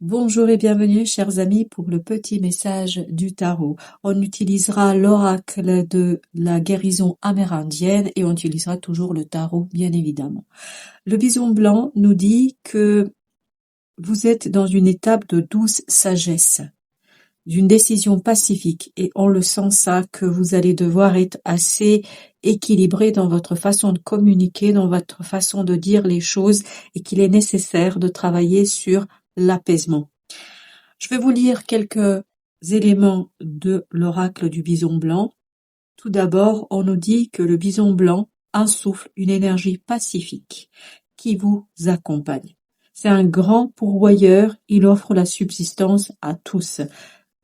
Bonjour et bienvenue, chers amis, pour le petit message du tarot. On utilisera l'oracle de la guérison amérindienne et on utilisera toujours le tarot, bien évidemment. Le bison blanc nous dit que vous êtes dans une étape de douce sagesse, d'une décision pacifique, et on le sent ça, que vous allez devoir être assez équilibré dans votre façon de communiquer, dans votre façon de dire les choses, et qu'il est nécessaire de travailler sur l'apaisement. Je vais vous lire quelques éléments de l'oracle du bison blanc. Tout d'abord, on nous dit que le bison blanc insuffle une énergie pacifique qui vous accompagne. C'est un grand pourvoyeur, il offre la subsistance à tous.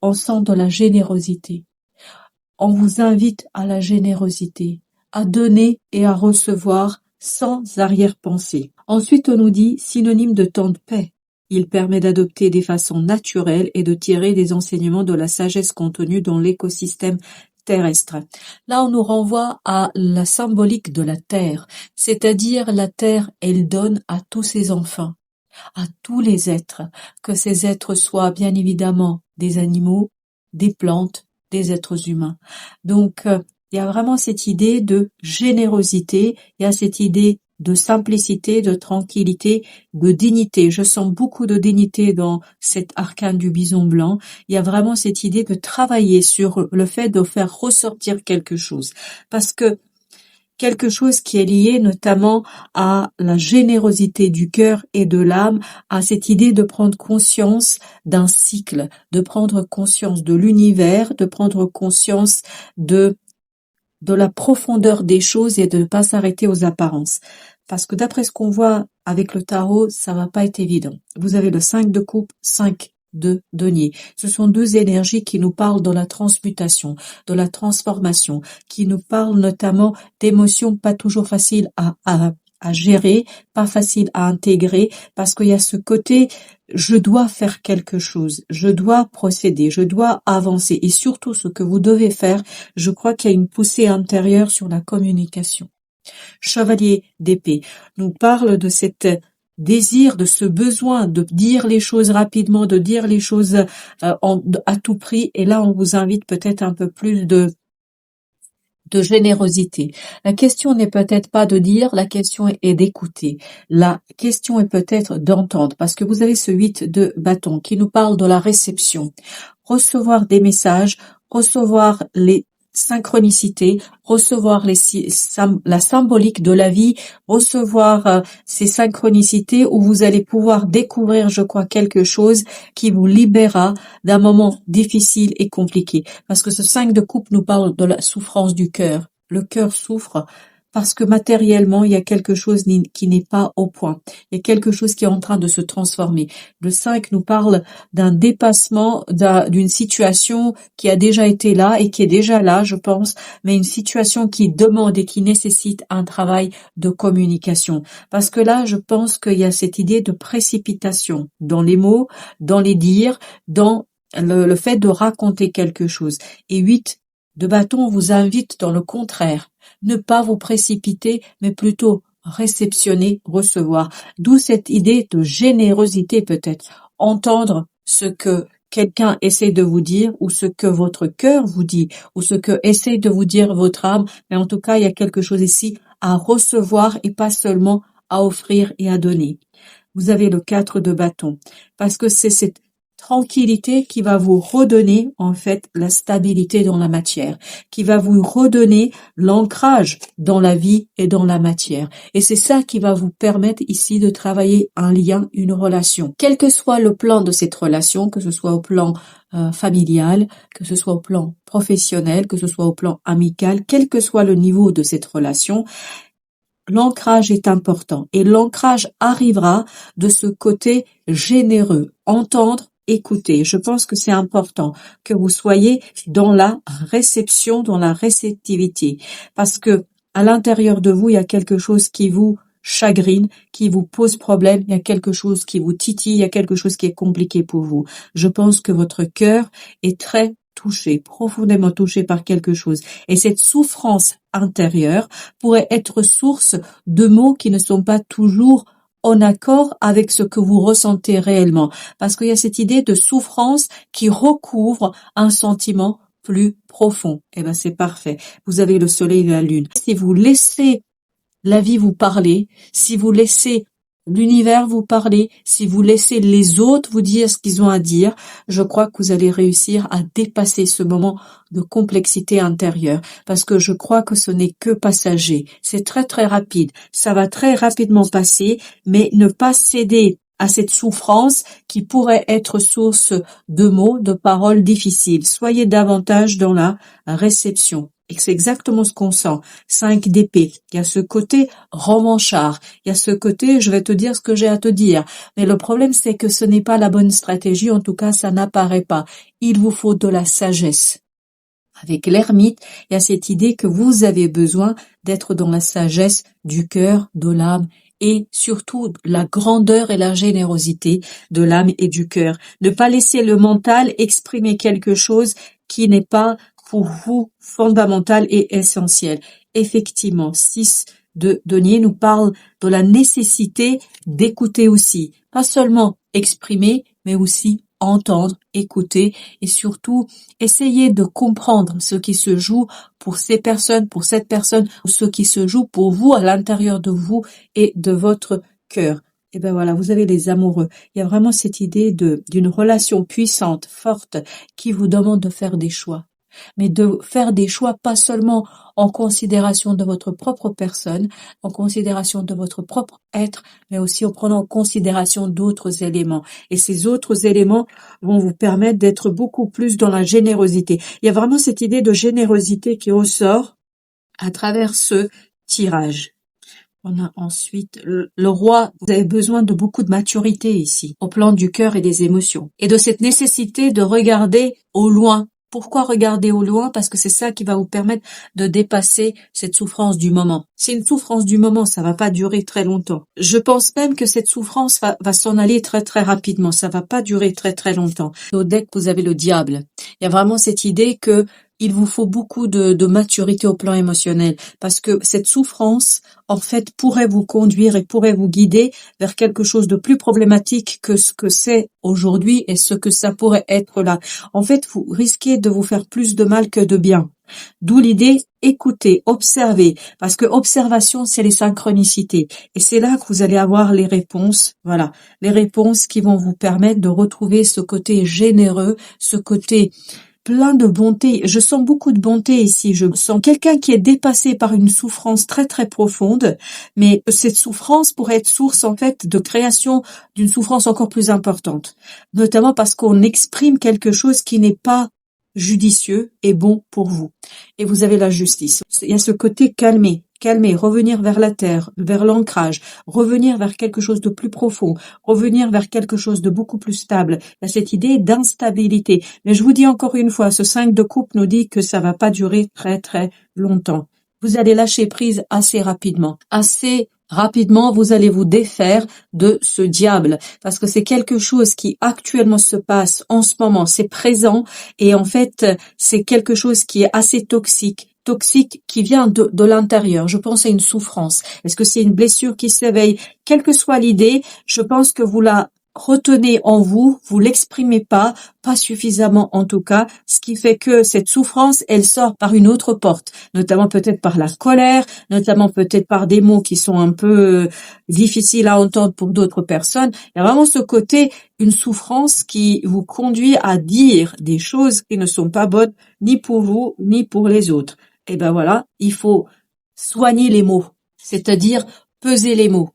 On sent de la générosité. On vous invite à la générosité, à donner et à recevoir sans arrière-pensée. Ensuite, on nous dit synonyme de temps de paix. Il permet d'adopter des façons naturelles et de tirer des enseignements de la sagesse contenue dans l'écosystème terrestre. Là, on nous renvoie à la symbolique de la terre, c'est-à-dire la terre, elle donne à tous ses enfants, à tous les êtres, que ces êtres soient bien évidemment des animaux, des plantes, des êtres humains. Donc, il y a vraiment cette idée de générosité, il y a cette idée de simplicité, de tranquillité, de dignité. Je sens beaucoup de dignité dans cet arcane du bison blanc. Il y a vraiment cette idée de travailler sur le fait de faire ressortir quelque chose. Parce que quelque chose qui est lié notamment à la générosité du cœur et de l'âme, à cette idée de prendre conscience d'un cycle, de prendre conscience de l'univers, de prendre conscience de la profondeur des choses et de ne pas s'arrêter aux apparences. Parce que d'après ce qu'on voit avec le tarot, ça va pas être évident. Vous avez le 5 de coupe, 5 de denier. Ce sont deux énergies qui nous parlent de la transmutation, de la transformation, qui nous parlent notamment d'émotions pas toujours faciles à gérer, pas faciles à intégrer, parce qu'il y a ce côté je dois faire quelque chose, je dois procéder, je dois avancer, et surtout ce que vous devez faire, je crois qu'il y a une poussée intérieure sur la communication. Chevalier d'épée nous parle de cet désir, de ce besoin de dire les choses rapidement, de dire les choses à tout prix, et là on vous invite peut-être un peu plus de générosité. La question n'est peut-être pas de dire, la question est d'écouter. La question est peut-être d'entendre, parce que vous avez ce 8 de bâton qui nous parle de la réception. Recevoir des messages, recevoir les synchronicités, recevoir la symbolique de la vie, recevoir ces synchronicités où vous allez pouvoir découvrir, je crois, quelque chose qui vous libérera d'un moment difficile et compliqué. Parce que ce 5 de coupe nous parle de la souffrance du cœur. Le cœur souffre parce que matériellement, il y a quelque chose qui n'est pas au point. Il y a quelque chose qui est en train de se transformer. Le 5 nous parle d'un dépassement d'une situation qui a déjà été là et qui est déjà là, je pense, mais une situation qui demande et qui nécessite un travail de communication. Parce que là, je pense qu'il y a cette idée de précipitation dans les mots, dans les dires, dans le fait de raconter quelque chose. Et 8 de bâton vous invite dans le contraire. Ne pas vous précipiter, mais plutôt réceptionner, recevoir. D'où cette idée de générosité peut-être. Entendre ce que quelqu'un essaie de vous dire, ou ce que votre cœur vous dit, ou ce que essaie de vous dire votre âme, mais en tout cas, il y a quelque chose ici à recevoir et pas seulement à offrir et à donner. Vous avez le 4 de bâton, parce que c'est cette tranquillité qui va vous redonner en fait la stabilité dans la matière, qui va vous redonner l'ancrage dans la vie et dans la matière. Et c'est ça qui va vous permettre ici de travailler un lien, une relation. Quel que soit le plan de cette relation, que ce soit au plan familial, que ce soit au plan professionnel, que ce soit au plan amical, quel que soit le niveau de cette relation, l'ancrage est important. Et l'ancrage arrivera de ce côté généreux, entendre, écoutez, je pense que c'est important que vous soyez dans la réception, dans la réceptivité, parce que à l'intérieur de vous, il y a quelque chose qui vous chagrine, qui vous pose problème, il y a quelque chose qui vous titille, il y a quelque chose qui est compliqué pour vous. Je pense que votre cœur est très touché, profondément touché par quelque chose. Et cette souffrance intérieure pourrait être source de mots qui ne sont pas toujours en accord avec ce que vous ressentez réellement. Parce qu'il y a cette idée de souffrance qui recouvre un sentiment plus profond. Eh ben, c'est parfait. Vous avez le soleil et la lune. Si vous laissez la vie vous parler, si vous laissez l'univers vous parler, si vous laissez les autres vous dire ce qu'ils ont à dire, je crois que vous allez réussir à dépasser ce moment de complexité intérieure, parce que je crois que ce n'est que passager. C'est très très rapide. Ça va très rapidement passer, mais ne pas céder à cette souffrance qui pourrait être source de mots, de paroles difficiles. Soyez davantage dans la réception. Et c'est exactement ce qu'on sent. 5 d'épée. Il y a ce côté revanchard. Il y a ce côté, je vais te dire ce que j'ai à te dire. Mais le problème, c'est que ce n'est pas la bonne stratégie. En tout cas, ça n'apparaît pas. Il vous faut de la sagesse. Avec l'ermite, il y a cette idée que vous avez besoin d'être dans la sagesse du cœur, de l'âme et surtout la grandeur et la générosité de l'âme et du cœur. Ne pas laisser le mental exprimer quelque chose qui n'est pas pour vous fondamental et essentiel. Effectivement, 6 de Denier nous parle de la nécessité d'écouter aussi. Pas seulement exprimer, mais aussi entendre, écouter et surtout essayer de comprendre ce qui se joue pour ces personnes, pour cette personne, ce qui se joue pour vous à l'intérieur de vous et de votre cœur. Et ben voilà, vous avez les amoureux. Il y a vraiment cette idée d'une relation puissante, forte, qui vous demande de faire des choix. Mais de faire des choix pas seulement en considération de votre propre personne, en considération de votre propre être, mais aussi en prenant en considération d'autres éléments. Et ces autres éléments vont vous permettre d'être beaucoup plus dans la générosité. Il y a vraiment cette idée de générosité qui ressort à travers ce tirage. On a ensuite le roi. Vous avez besoin de beaucoup de maturité ici, au plan du cœur et des émotions. Et de cette nécessité de regarder au loin. Pourquoi regarder au loin? Parce que c'est ça qui va vous permettre de dépasser cette souffrance du moment. C'est une souffrance du moment, ça va pas durer très longtemps. Je pense même que cette souffrance va s'en aller très très rapidement. Ça va pas durer très très longtemps. Au deck, vous avez le diable. Il y a vraiment cette idée que il vous faut beaucoup de maturité au plan émotionnel parce que cette souffrance, en fait, pourrait vous conduire et pourrait vous guider vers quelque chose de plus problématique que ce que c'est aujourd'hui et ce que ça pourrait être là. En fait, vous risquez de vous faire plus de mal que de bien. D'où l'idée, écoutez, observez, parce que observation, c'est les synchronicités. Et c'est là que vous allez avoir les réponses, voilà, les réponses qui vont vous permettre de retrouver ce côté généreux, ce côté plein de bonté. Je sens beaucoup de bonté ici. Je sens quelqu'un qui est dépassé par une souffrance très très profonde, mais cette souffrance pourrait être source en fait de création d'une souffrance encore plus importante, notamment parce qu'on exprime quelque chose qui n'est pas judicieux et bon pour vous. Et vous avez la justice. Il y a ce côté calmer, revenir vers la terre, vers l'ancrage, revenir vers quelque chose de plus profond, revenir vers quelque chose de beaucoup plus stable. Il y a cette idée d'instabilité. Mais je vous dis encore une fois, ce 5 de coupe nous dit que ça va pas durer très très longtemps. Vous allez lâcher prise assez rapidement. Assez rapidement, vous allez vous défaire de ce diable parce que c'est quelque chose qui actuellement se passe en ce moment, c'est présent et en fait, c'est quelque chose qui est assez toxique qui vient de l'intérieur. Je pense à une souffrance. Est-ce que c'est une blessure qui s'éveille? Quelle que soit l'idée, je pense que vous la retenez en vous, vous l'exprimez pas suffisamment en tout cas, ce qui fait que cette souffrance, elle sort par une autre porte, notamment peut-être par la colère, notamment peut-être par des mots qui sont un peu difficiles à entendre pour d'autres personnes. Il y a vraiment ce côté, une souffrance qui vous conduit à dire des choses qui ne sont pas bonnes ni pour vous, ni pour les autres. Et ben voilà, il faut soigner les mots, c'est-à-dire peser les mots.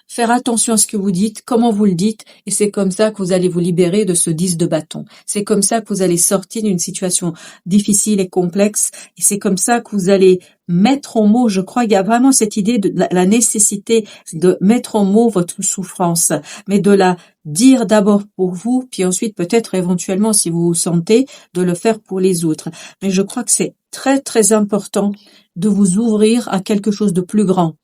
Faire attention à ce que vous dites, comment vous le dites, et c'est comme ça que vous allez vous libérer de ce 10 de bâton. C'est comme ça que vous allez sortir d'une situation difficile et complexe, et c'est comme ça que vous allez mettre en mots, je crois qu'il y a vraiment cette idée de la nécessité de mettre en mots votre souffrance, mais de la dire d'abord pour vous, puis ensuite peut-être éventuellement, si vous vous sentez, de le faire pour les autres. Mais je crois que c'est très très important de vous ouvrir à quelque chose de plus grand,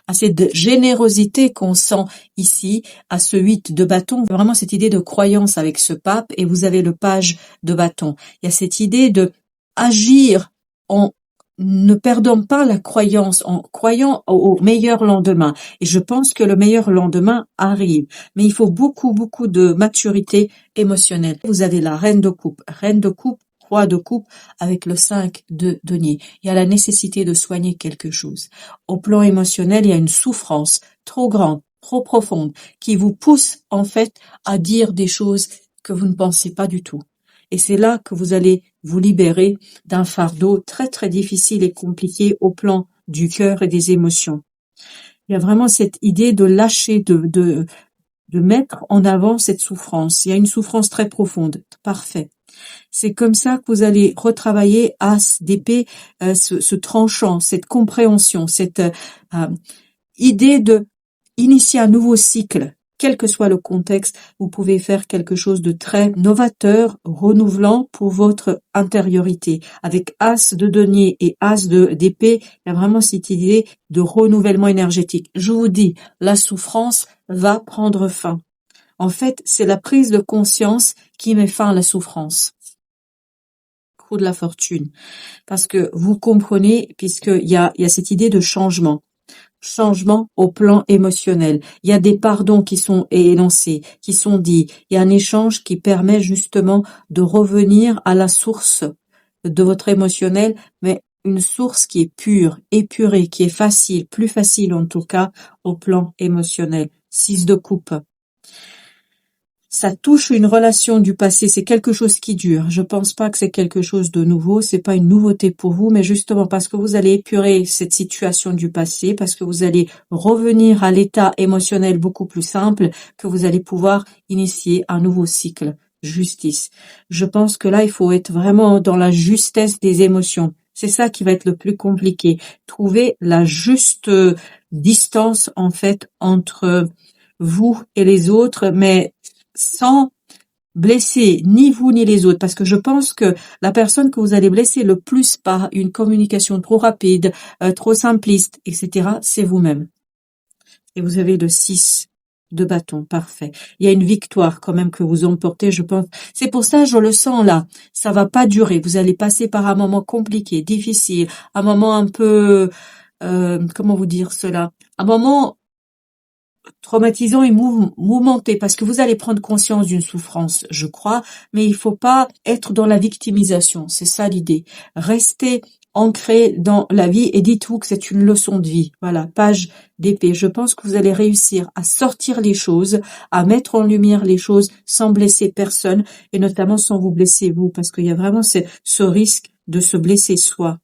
à cette générosité qu'on sent ici, à ce 8 de bâton, vraiment cette idée de croyance avec ce pape, et vous avez le page de bâton. Il y a cette idée de agir en ne perdons pas la croyance en croyant au meilleur lendemain. Et je pense que le meilleur lendemain arrive. Mais il faut beaucoup, beaucoup de maturité émotionnelle. Vous avez la reine de coupe, roi de coupe avec le 5 de denier. Il y a la nécessité de soigner quelque chose. Au plan émotionnel, il y a une souffrance trop grande, trop profonde, qui vous pousse en fait à dire des choses que vous ne pensez pas du tout. Et c'est là que vous allez vous libérer d'un fardeau très très difficile et compliqué au plan du cœur et des émotions. Il y a vraiment cette idée de lâcher, de mettre en avant cette souffrance. Il y a une souffrance très profonde. Parfait. C'est comme ça que vous allez retravailler as d'épée, ce tranchant, cette compréhension, cette idée de initier un nouveau cycle. Quel que soit le contexte, vous pouvez faire quelque chose de très novateur, renouvelant pour votre intériorité. Avec as de denier et as d'épée, il y a vraiment cette idée de renouvellement énergétique. Je vous dis, la souffrance va prendre fin. En fait, c'est la prise de conscience qui met fin à la souffrance. Coup de la fortune. Parce que vous comprenez, puisqu'il y a cette idée de changement au plan émotionnel. Il y a des pardons qui sont énoncés, qui sont dits. Il y a un échange qui permet justement de revenir à la source de votre émotionnel, mais une source qui est pure, épurée, qui est facile, plus facile en tout cas au plan émotionnel. 6 de coupe. Ça touche une relation du passé, c'est quelque chose qui dure. Je pense pas que c'est quelque chose de nouveau, c'est pas une nouveauté pour vous, mais justement parce que vous allez épurer cette situation du passé, parce que vous allez revenir à l'état émotionnel beaucoup plus simple, que vous allez pouvoir initier un nouveau cycle. Justice. Je pense que là, il faut être vraiment dans la justesse des émotions. C'est ça qui va être le plus compliqué. Trouver la juste distance, en fait, entre vous et les autres, mais sans blesser ni vous ni les autres, parce que je pense que la personne que vous allez blesser le plus par une communication trop rapide, trop simpliste, etc., c'est vous-même. Et vous avez le 6 de bâton, parfait. Il y a une victoire quand même que vous emportez, je pense. C'est pour ça, je le sens là. Ça va pas durer. Vous allez passer par un moment compliqué, difficile, un moment un peu, comment vous dire cela? Un moment traumatisant et mouvementé, parce que vous allez prendre conscience d'une souffrance, je crois, mais il faut pas être dans la victimisation, c'est ça l'idée. Restez ancré dans la vie et dites-vous que c'est une leçon de vie. Voilà, page d'épée. Je pense que vous allez réussir à sortir les choses, à mettre en lumière les choses sans blesser personne et notamment sans vous blesser vous, parce qu'il y a vraiment ce risque de se blesser soi.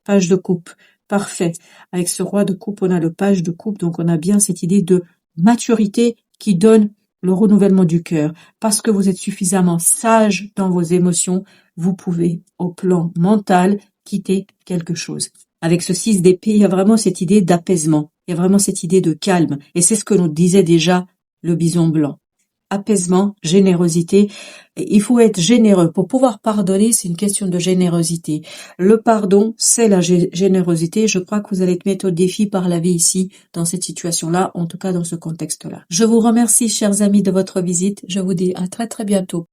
Page de coupe. Parfait. Avec ce roi de coupe, on a le page de coupe, donc on a bien cette idée de maturité qui donne le renouvellement du cœur. Parce que vous êtes suffisamment sage dans vos émotions, vous pouvez, au plan mental, quitter quelque chose. Avec ce 6 d'épée, il y a vraiment cette idée d'apaisement. Il y a vraiment cette idée de calme. Et c'est ce que nous disait déjà le bison blanc. Apaisement, générosité. Il faut être généreux. Pour pouvoir pardonner, c'est une question de générosité. Le pardon, c'est la générosité. Je crois que vous allez être mis au défi par la vie ici, dans cette situation-là, en tout cas dans ce contexte-là. Je vous remercie, chers amis, de votre visite. Je vous dis à très très bientôt.